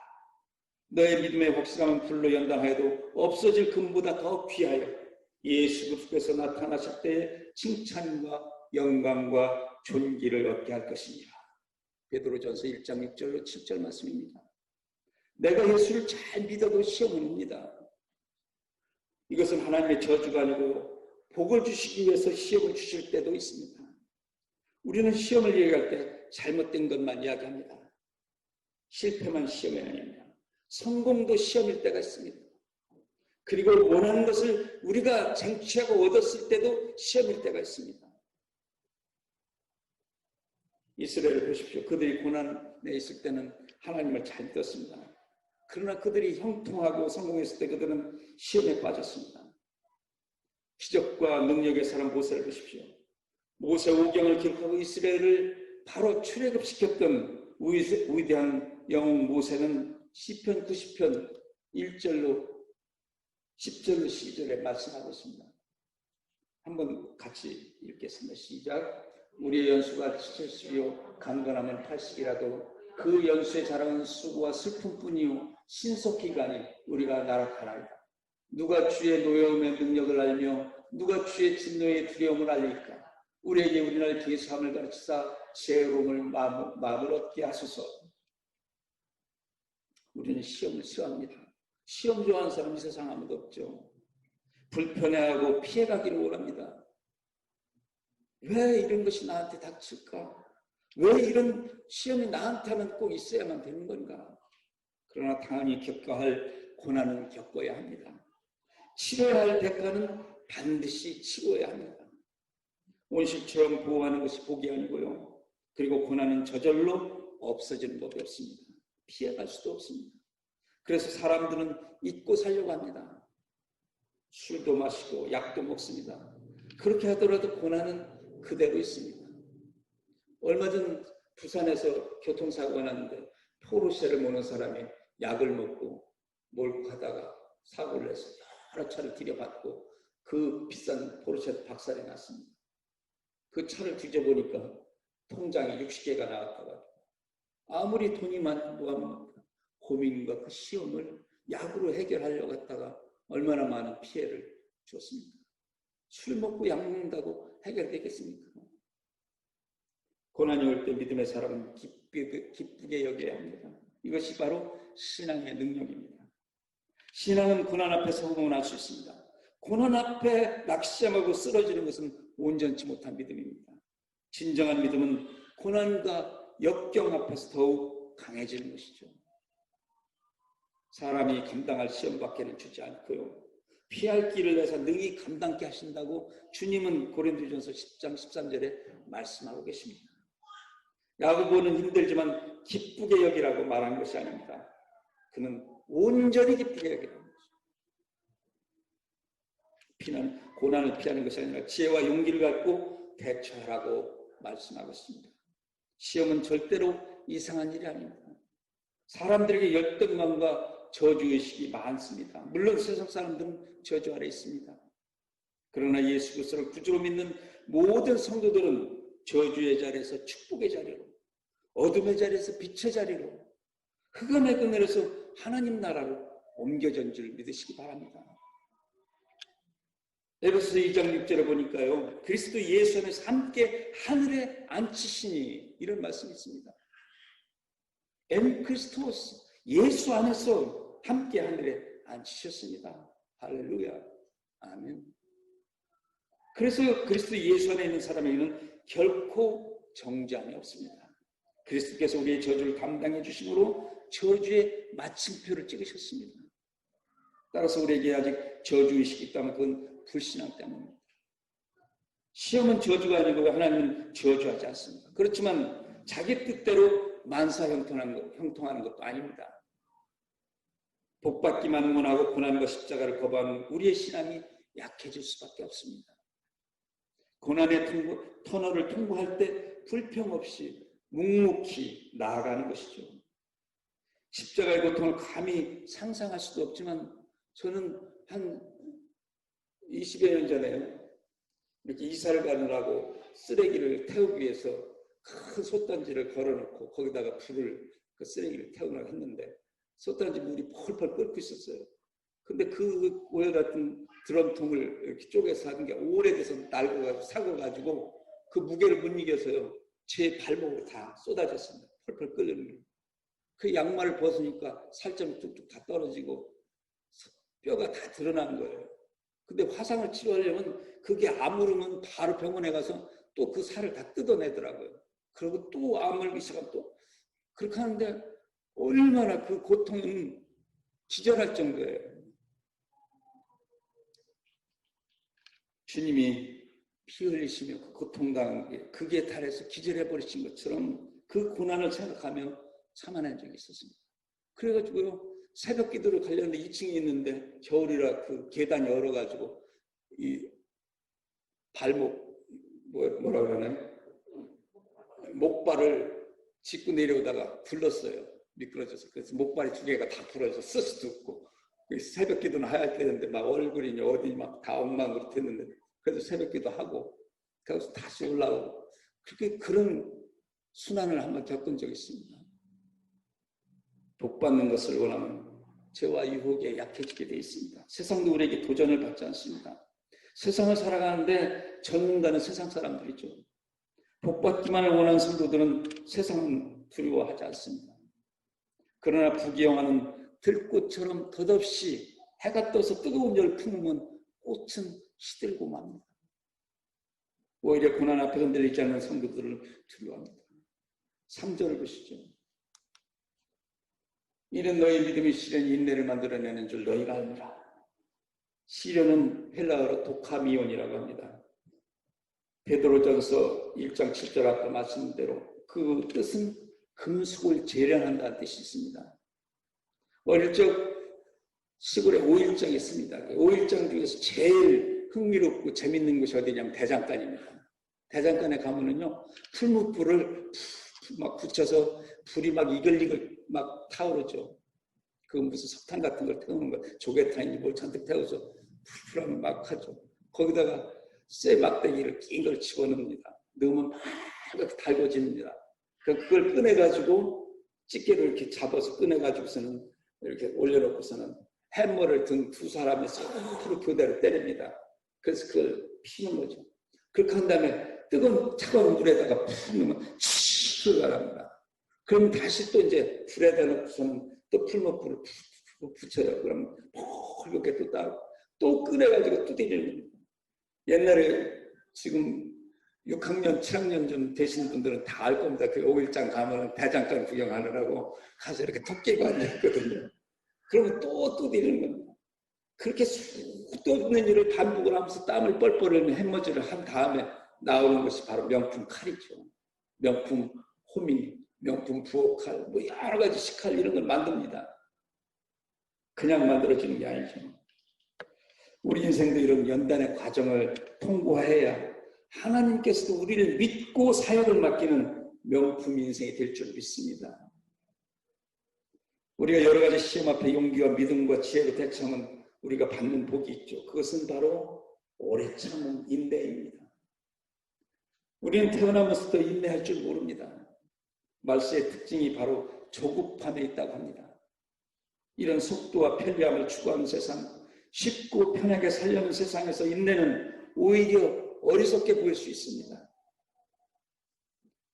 너의 믿음의 확실함은 불로 연단하여도 없어질 금보다 더 귀하여 예수 그리스도께서 나타나실 때의 칭찬과 영광과 존귀를 얻게 할 것이니라. 베드로전서 1장 6절로 7절 말씀입니다. 내가 예수를 잘 믿어도 시험은 옵니다. 이것은 하나님의 저주가 아니고 복을 주시기 위해서 시험을 주실 때도 있습니다. 우리는 시험을 얘기할 때 잘못된 것만 이야기합니다. 실패만 시험이 아닙니다. 성공도 시험일 때가 있습니다. 그리고 원하는 것을 우리가 쟁취하고 얻었을 때도 시험일 때가 있습니다. 이스라엘을 보십시오. 그들이 고난에 있을 때는 하나님을 잘 믿었습니다. 그러나 그들이 형통하고 성공했을 때 그들은 시험에 빠졌습니다. 기적과 능력의 사람 모세를 보십시오. 모세 오경을 기록하고 이스라엘을 바로 출애굽시켰던 위대한 영웅 모세는 시편 90편 1절로 10절로 12절에 말씀하고 있습니다. 한번 같이 읽겠습니다. 시작. 우리의 연수가 70이요 강건하면 80이라도 그 연수의 자랑은 수고와 슬픔뿐이요 신속히 가니 우리가 나락하나이다. 누가 주의 노여움의 능력을 알며 누가 주의 진노의 두려움을 알릴까? 우리에게 우리날 계수함을 가르치사 지혜로움을 마음을 얻게 하소서. 우리는 시험을 싫어합니다. 시험 좋아하는 사람이 세상 아무도 없죠. 불편해하고 피해가기를 원합니다. 왜 이런 것이 나한테 닥칠까? 왜 이런 시험이 나한테는 꼭 있어야만 되는 건가? 그러나 당연히 겪어야 할 고난은 겪어야 합니다. 치러야 할 대가는 반드시 치러야 합니다. 온실처럼 보호하는 것이 복이 아니고요. 그리고 고난은 저절로 없어지는 법이 없습니다. 피해갈 수도 없습니다. 그래서 사람들은 잊고 살려고 합니다. 술도 마시고 약도 먹습니다. 그렇게 하더라도 고난은 그대로 있습니다. 얼마 전 부산에서 교통사고가 났는데 포르쉐를 모는 사람이 약을 먹고 몰고 가다가 사고를 내서 여러 차를 들여받고 그 비싼 포르쉐 박살이 났습니다. 그 차를 뒤져보니까 통장에 60개가 나왔다가 아무리 돈이 많고 고민과 그 시험을 약으로 해결하려고 했다가 얼마나 많은 피해를 줬습니까? 술 먹고 약 먹는다고 해결되겠습니까? 고난이 올 때 믿음의 사람은 기쁘게 여겨야 합니다. 이것이 바로 신앙의 능력입니다. 신앙은 고난 앞에서 흥분할 수 있습니다. 고난 앞에 낙심하고 쓰러지는 것은 온전치 못한 믿음입니다. 진정한 믿음은 고난과 역경 앞에서 더욱 강해지는 것이죠. 사람이 감당할 시험밖에는 주지 않고요. 피할 길을 내서 능히 감당케 하신다고 주님은 고린도전서 10장 13절에 말씀하고 계십니다. 야고보는 힘들지만 기쁘게 여기라고 말한 것이 아닙니다. 그는 온전히 기쁘게 여기라는 것입니다. 고난을 피하는 것이 아니라 지혜와 용기를 갖고 대처하라고 말씀하고 있습니다. 시험은 절대로 이상한 일이 아닙니다. 사람들에게 열등감과 저주의식이 많습니다. 물론 세상 사람들은 저주 아래 있습니다. 그러나 예수 그리스도를 구주로 믿는 모든 성도들은 저주의 자리에서 축복의 자리로, 어둠의 자리에서 빛의 자리로, 흑암의 그늘에서 하나님 나라로 옮겨진 줄 믿으시기 바랍니다. 에베소서 2장 6절에 보니까요, 그리스도 예수 안에서 함께 하늘에 앉히시니 이런 말씀이 있습니다. 엔 크리스토스, 예수 안에서 함께 하늘에 앉히셨습니다. 할렐루야, 아멘. 그래서 그리스도 예수 안에 있는 사람에게는 결코 정죄함이 없습니다. 그리스도께서 우리의 저주를 담당해 주심으로 저주의 마침표를 찍으셨습니다. 따라서 우리에게 아직 저주의식이 있다면 그건 불신앙 때문입니다. 시험은 저주가 아니고 하나님은 저주하지 않습니다. 그렇지만 자기 뜻대로 만사 형통하는 것도 아닙니다. 복받기만 원하고 고난과 십자가를 거부하는 우리의 신앙이 약해질 수밖에 없습니다. 고난의 터널을 통과할 때 불평 없이 묵묵히 나아가는 것이죠. 십자가의 고통을 감히 상상할 수도 없지만 저는 한 20여 년 전에 이렇게 이사를 가느라고 쓰레기를 태우기 위해서 큰 솥단지를 걸어놓고 거기다가 불을 그 쓰레기를 태우려고 했는데 솥단지 물이 펄펄 끓고 있었어요. 근데 그 오염같은 드럼통을 이렇게 쪼개서 하는 게 오래돼서 낡아가지고 사고가지고 그 무게를 못 이겨서요. 제 발목으로 다 쏟아졌습니다. 펄펄 끓는 게. 그 양말을 벗으니까 살점이 뚝뚝 다 떨어지고 뼈가 다 드러난 거예요. 근데 화상을 치료하려면 그게 아무르면 바로 병원에 가서 또 그 살을 다 뜯어내더라고요. 그리고 또 아물기 시작하면 또 그렇게 하는데 얼마나 그 고통은 기절할 정도예요. 주님이 피 흘리시며 그 고통당한 게 극에 달해서 기절해버리신 것처럼 그 고난을 생각하며 참아낸 적이 있었습니다. 그래가지고요, 새벽 기도를 가려는데 2층에 있는데 겨울이라 그 계단이 얼어가지고 이 발목 뭐라 그러나요? 목발을 짚고 내려오다가 불렀어요. 미끄러져서. 그래서 목발이 2개가 다 부러져서 쓸 수도 없고 새벽 기도는 해야 되는데 막 얼굴이 어디 막 다 엉망으로 됐는데 그래도 새벽 기도 하고 그래서 다시 올라오고 그렇게 그런 순환을 한번 겪은 적이 있습니다. 복받는 것을 원하면 죄와 유혹에 약해지게 되어 있습니다. 세상도 우리에게 도전을 받지 않습니다. 세상을 살아가는데 전문가는 세상 사람들이죠. 복받기만을 원하는 성도들은 세상은 두려워하지 않습니다. 그러나 부귀영화는 들꽃처럼 덧없이 해가 떠서 뜨거운 열을 품으면 꽃은 시들고 맙니다. 오히려 고난 앞에 흔들리지 않는 성도들을 두려워합니다. 3절을 보시죠. 이는 너희 믿음이 시련이 인내를 만들어내는 줄 너희가 알미라. 시련은 헬라어로 도카미온이라고 합니다. 베드로전서 1장 7절 아까 말씀대로 그 뜻은 금속을 재련한다는 뜻이 있습니다. 어릴 적 시골에 5일장이 있습니다. 5일장 중에서 제일 흥미롭고 재밌는 곳이 어디냐면 대장간입니다. 대장간에 가면은요, 풀무불을 막 붙여서 불이 막 이글이글 막 타오르죠. 그 무슨 석탄 같은 걸 태우는 거, 조개탄인지 뭘 잔뜩 태워서 풀풀하면 막 하죠. 거기다가 쇠 막대기를 낀 걸 집어넣습니다. 넣으면 막 이렇게 달궈집니다. 그걸 꺼내가지고 집게를 이렇게 잡아서 꺼내가지고서는 이렇게 올려놓고서는 햄머를 든 2사람이 서로 교대로 때립니다. 그래서 그걸 피는 거죠. 그렇게 한 다음에 뜨거운 차가운 물에다가 푹 넣으면 칙 나갑니다. 그럼 다시 또 이제 불에다 놓고서는 또 풀목불을 푹 붙여요. 그러면 이렇게 또 따고 또 꺼내가지고 두드리는 겁니다. 옛날에 지금 6학년, 7학년 좀 되시는 분들은 다 알 겁니다. 그 5일장 가면 대장간 구경하느라고 가서 이렇게 턱 깨고 앉아있거든요. 그러면 또 두드리는 겁니다. 그렇게 쑥 떠드는 일을 반복을 하면서 땀을 뻘뻘 흘리며 햄머지를 한 다음에 나오는 것이 바로 명품 칼이죠. 명품 호미, 명품 부엌칼, 뭐 여러 가지 식칼 이런 걸 만듭니다. 그냥 만들어지는 게 아니죠. 우리 인생도 이런 연단의 과정을 통과해야 하나님께서도 우리를 믿고 사역을 맡기는 명품 인생이 될 줄 믿습니다. 우리가 여러 가지 시험 앞에 용기와 믿음과 지혜로 대처하면 우리가 받는 복이 있죠. 그것은 바로 오래 참은 인내입니다. 우리는 태어나면서부터 인내할 줄 모릅니다. 말세의 특징이 바로 조급함에 있다고 합니다. 이런 속도와 편리함을 추구하는 세상, 쉽고 편하게 살려는 세상에서 인내는 오히려 어리석게 보일 수 있습니다.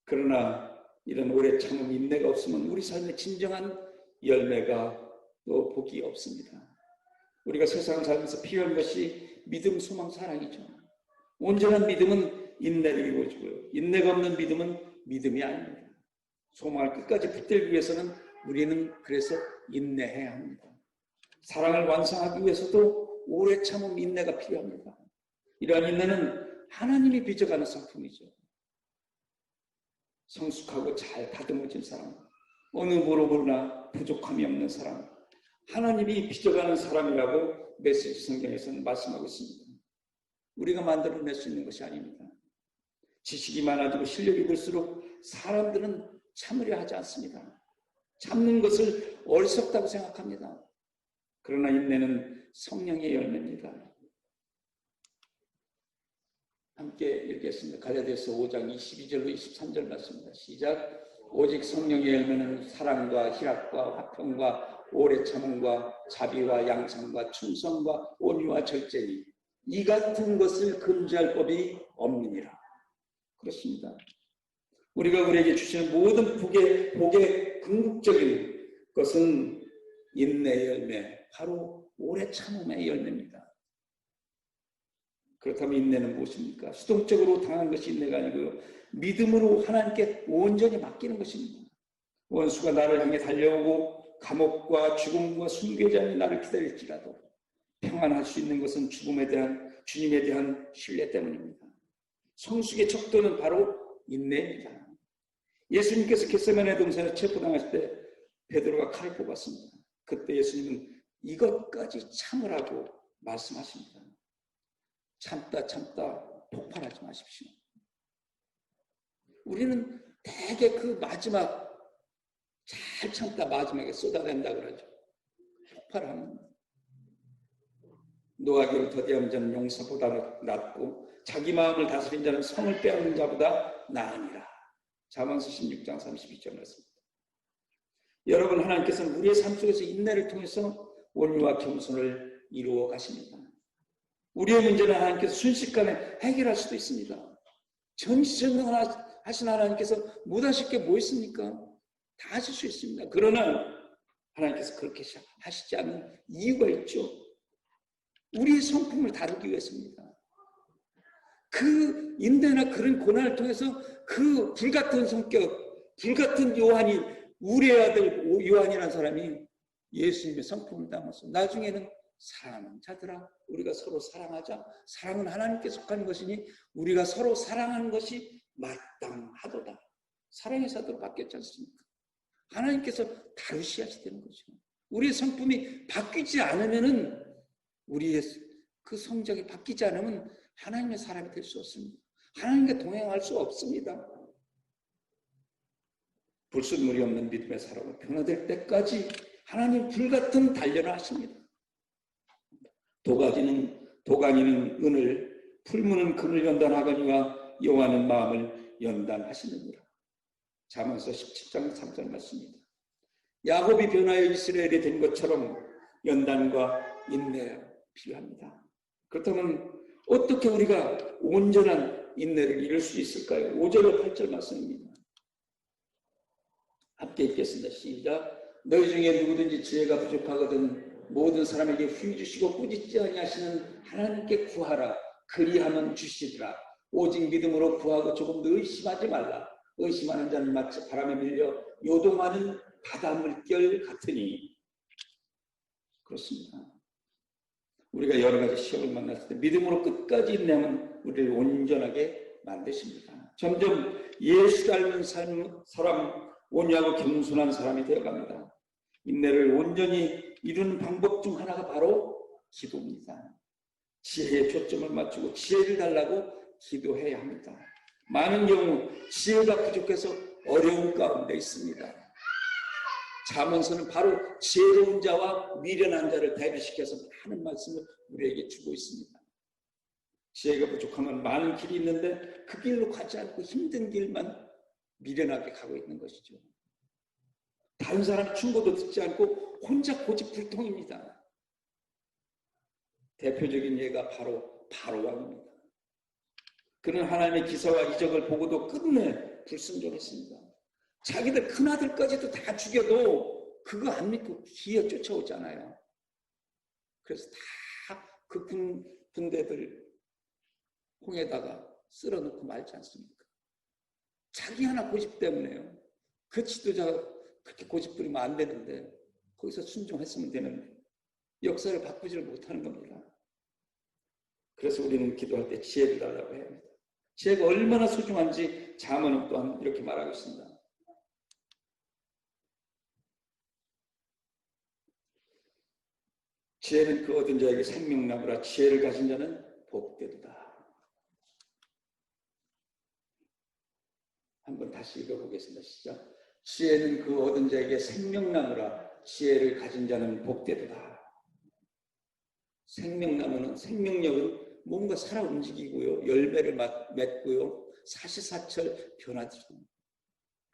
그러나 이런 오래 참은 인내가 없으면 우리 삶의 진정한 열매가 또 복이 없습니다. 우리가 세상을 살면서 필요한 것이 믿음, 소망, 사랑이죠. 온전한 믿음은 인내를 이루어주고요. 인내가 없는 믿음은 믿음이 아닙니다. 소망을 끝까지 붙들기 위해서는 우리는 그래서 인내해야 합니다. 사랑을 완성하기 위해서도 오래 참은 인내가 필요합니다. 이러한 인내는 하나님이 빚어가는 상품이죠. 성숙하고 잘 다듬어진 사람, 어느 모로보나 부족함이 없는 사람, 하나님이 빚어가는 사람이라고 메시지 성경에서는 말씀하고 있습니다. 우리가 만들어낼 수 있는 것이 아닙니다. 지식이 많아지고 실력이 늘수록 사람들은 참으려 하지 않습니다. 참는 것을 어리석다고 생각합니다. 그러나 인내는 성령의 열매입니다. 함께 읽겠습니다. 갈라디아서 5장 22절로 23절 말씀입니다. 시작. 오직 성령의 열매는 사랑과 희락과 화평과 오래 참음과 자비와 양상과 충성과 온유와 절제니 이 같은 것을 금지할 법이 없느니라. 그렇습니다. 우리가 우리에게 주시는 모든 복의 궁극적인 것은 인내의 열매, 바로 오래 참음의 열매입니다. 그렇다면 인내는 무엇입니까? 수동적으로 당한 것이 인내가 아니고요. 믿음으로 하나님께 온전히 맡기는 것입니다. 원수가 나를 향해 달려오고 감옥과 죽음과 순교자니 나를 기다릴지라도 평안할 수 있는 것은 주님에 대한 신뢰 때문입니다. 성숙의 척도는 바로 인내입니다. 예수님께서 겟세마네 동산에 체포당하실 때 베드로가 칼을 뽑았습니다. 그때 예수님은 이것까지 참으라고 말씀하십니다. 참다 폭발하지 마십시오. 우리는 대개 그 마지막 잘 참다 마지막에 쏟아낸다 그러죠. 폭발하는. 노하기를 더디하는 자는 용사보다 낫고 자기 마음을 다스린 자는 성을 빼앗는 자보다 나으니라. 잠언서 16장 32절 말씀입니다. 여러분, 하나님께서는 우리의 삶 속에서 인내를 통해서 온유와 겸손을 이루어 가십니다. 우리의 문제는 하나님께서 순식간에 해결할 수도 있습니다. 전지전능하신 하나님께서 못하실 게 뭐 있습니까? 다 하실 수 있습니다. 그러나 하나님께서 그렇게 하시지 않는 이유가 있죠. 우리의 성품을 다루기 위해서입니다. 그 인내나 그런 고난을 통해서 그 불같은 성격, 불같은 요한이, 우리의 아들 요한이라는 사람이 예수님의 성품을 담아서 나중에는 사랑하는 자들아, 우리가 서로 사랑하자. 사랑은 하나님께 속한 것이니 우리가 서로 사랑하는 것이 마땅하도다. 사랑의 사도로 바뀌었지 않습니까? 하나님께서 다루셔야 되는 거죠. 우리의 성품이 바뀌지 않으면은, 우리의 그 성적이 바뀌지 않으면 하나님의 사람이 될 수 없습니다. 하나님과 동행할 수 없습니다. 불순물이 없는 믿음의 사람은 변화될 때까지 하나님 불같은 단련을 하십니다. 도가니는 은을, 풀무는 금을 연단하거니와 여호와는 마음을 연단하시느니라. 잠언서 17장 3절 말씀입니다. 야곱이 변화해 이스라엘이 된 것처럼 연단과 인내가 필요합니다. 그렇다면 어떻게 우리가 온전한 인내를 이룰 수 있을까요? 5절과 8절 말씀입니다. 함께 읽겠습니다. 시작. 너희 중에 누구든지 지혜가 부족하거든 모든 사람에게 후히 주시고 꾸짖지 아니하시는 하나님께 구하라. 그리하면 주시리라. 오직 믿음으로 구하고 조금 더 의심하지 말라. 의심하는 자는 마치 바람에 밀려 요동하는 바다 물결 같으니. 그렇습니다. 우리가 여러 가지 시험을 만났을 때 믿음으로 끝까지 인내하면 우리를 온전하게 만드십니다. 점점 예수 닮은 사람, 온유하고 겸손한 사람이 되어갑니다. 인내를 온전히 이루는 방법 중 하나가 바로 기도입니다. 지혜에 초점을 맞추고 지혜를 달라고 기도해야 합니다. 많은 경우 지혜가 부족해서 어려운 가운데 있습니다. 잠언서는 바로 지혜로운 자와 미련한 자를 대비시켜서 많은 말씀을 우리에게 주고 있습니다. 지혜가 부족하면 많은 길이 있는데 그 길로 가지 않고 힘든 길만 미련하게 가고 있는 것이죠. 다른 사람 충고도 듣지 않고 혼자 고집불통입니다. 대표적인 예가 바로 바로왕입니다. 그는 하나님의 기사와 이적을 보고도 끝내 불순종했습니다. 자기들 큰아들까지도 다 죽여도 그거 안 믿고 뒤에 쫓아오잖아요. 그래서 다 그 군대들 홍에다가 쓸어놓고 말지 않습니까? 자기 하나 고집 때문에요. 그 지도자가 그렇게 고집 부리면 안 되는데 거기서 순종했으면 되는데 역사를 바꾸지를 못하는 겁니다. 그래서 우리는 기도할 때 지혜를 달라고 해야 합니다. 지혜가 얼마나 소중한지 잠언은 또한 이렇게 말하고 있습니다. 지혜는 그 얻은 자에게 생명나무라. 지혜를 가진 자는 복되도다. 한번 다시 읽어보겠습니다. 시작. 지혜는 그 얻은 자에게 생명나무라. 지혜를 가진 자는 복되도다. 생명나무는, 생명력은 뭔가 살아 움직이고요, 열매를 맺고요, 사시사철 변화됩니다.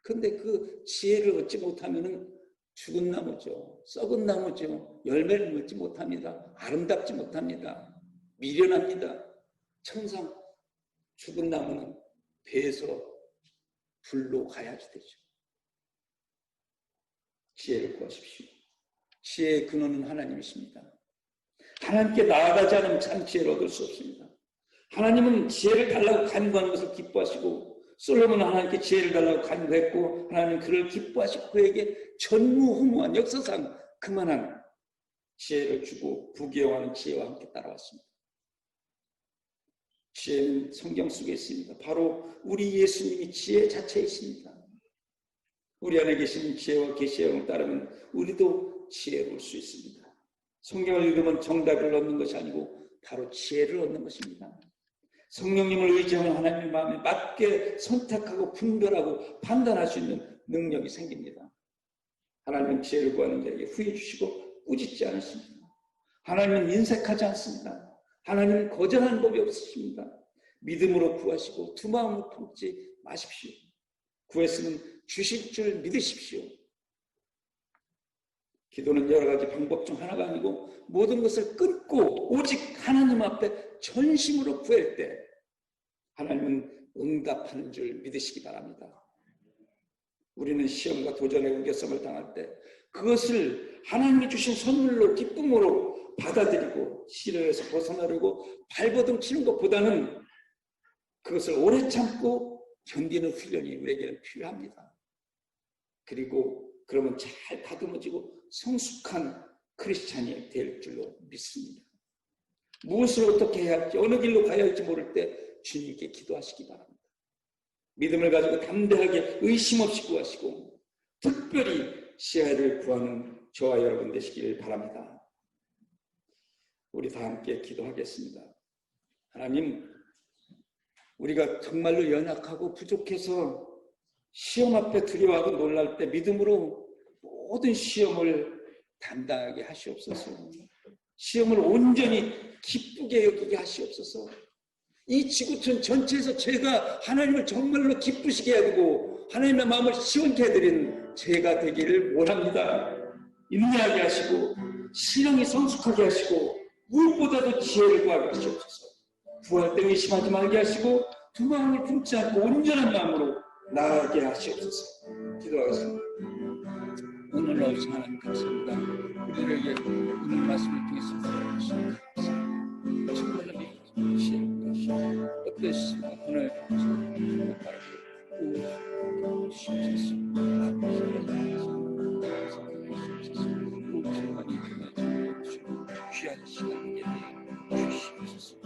그런데 그 지혜를 얻지 못하면은 죽은 나무죠. 썩은 나무죠. 열매를 맺지 못합니다. 아름답지 못합니다. 미련합니다. 천상 죽은 나무는 배에서 불로 가야지 되죠. 지혜를 구하십시오. 지혜의 근원은 하나님이십니다. 하나님께 나아가지 않으면 참 지혜를 얻을 수 없습니다. 하나님은 지혜를 달라고 간구하는 것을 기뻐하시고, 솔로몬은 하나님께 지혜를 달라고 간구했고 하나님은 그를 기뻐하시고 그에게 전무후무한 역사상 그만한 지혜를 주고 부귀영화는 지혜와 함께 따라왔습니다. 지혜는 성경 속에 있습니다. 바로 우리 예수님이 지혜 자체이십니다. 우리 안에 계신 지혜와 계시의 영을 따르면 우리도 지혜로울 수 있습니다. 성경을 읽으면 정답을 얻는 것이 아니고 바로 지혜를 얻는 것입니다. 성령님을 의지하면 하나님의 마음에 맞게 선택하고 분별하고 판단할 수 있는 능력이 생깁니다. 하나님은 지혜를 구하는 자에게 후해 주시고 꾸짖지 않으십니다. 하나님은 인색하지 않습니다. 하나님은 거절하는 법이 없으십니다. 믿음으로 구하시고 두 마음으로 품지 마십시오. 구했으면 주실 줄 믿으십시오. 기도는 여러 가지 방법 중 하나가 아니고 모든 것을 끊고 오직 하나님 앞에 전심으로 구할 때 하나님은 응답하는 줄 믿으시기 바랍니다. 우리는 시험과 도전에 우겨쌈을 당할 때 그것을 하나님이 주신 선물로 기쁨으로 받아들이고 시련에서 벗어나려고 발버둥 치는 것보다는 그것을 오래 참고 견디는 훈련이 우리에게는 필요합니다. 그리고 그러면 잘 다듬어지고 성숙한 크리스찬이 될 줄로 믿습니다. 무엇을 어떻게 해야 할지 어느 길로 가야 할지 모를 때 주님께 기도하시기 바랍니다. 믿음을 가지고 담대하게 의심 없이 구하시고 특별히 시야를 구하는 저와 여러분 되시기를 바랍니다. 우리 다 함께 기도하겠습니다. 하나님, 우리가 정말로 연약하고 부족해서 시험 앞에 두려워하고 놀랄 때 믿음으로 모든 시험을 담당하게 하시옵소서. 시험을 온전히 기쁘게 여기게 하시옵소서. 이 지구촌 전체에서 제가 하나님을 정말로 기쁘시게 해드리고 하나님의 마음을 시원케 해드린 제가 되기를 원합니다. 인내하게 하시고 신앙이 성숙하게 하시고 무엇보다도 지혜를 구하게 하시옵소서. 구할 때 의심하지 말게 하시고 두 마음을 품지 않고 온전한 마음으로 나아가게 하시옵소서. 기도하겠습니다. 오늘 나오신 하나님 감사합니다. 우리들에게 오늘 말씀을 통해서 감사합니다. 정말로 믿으시옵소서. 어떠십니까? 오늘 바라보고 귀한 시간을 주시옵소서.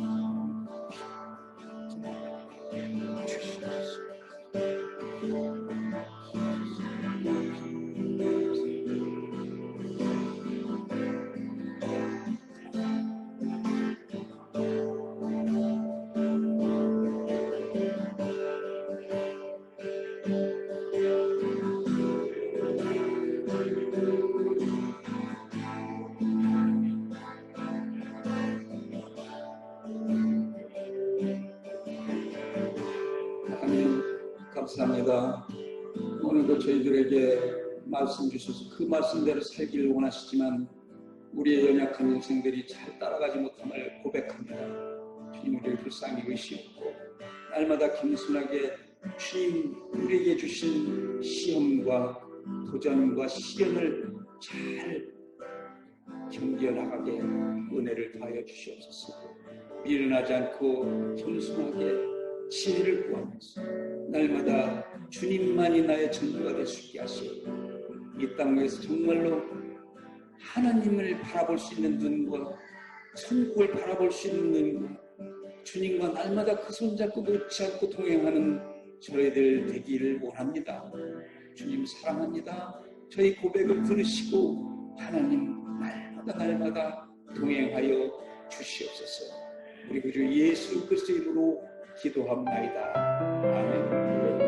감사합니다. 오늘도 저희들에게 말씀 주셔서 그 말씀대로 살기를 원하시지만 우리의 연약한 인생들이 잘 따라가지 못함을 고백합니다. 주님, 우리를 불쌍히 여기시옵고 날마다 겸손하게 주님 우리에게 주신 시험과 도전과 시련을 잘 견디어 나가게 은혜를 더하여 주시옵소서. 미련하지 않고 겸손하게 지혜를 구하면서 날마다 주님만이 나의 전부가 될 수 있게 하시고 이 땅에서 정말로 하나님을 바라볼 수 있는 눈과 천국을 바라볼 수 있는 눈과 주님과 날마다 그 손잡고 놓지 않고 동행하는 저희들 되기를 원합니다. 주님 사랑합니다. 저희 고백을 들으시고 하나님 날마다 동행하여 주시옵소서. 우리 구주 예수 그리스도 이름으로 기도합나이다. 아멘.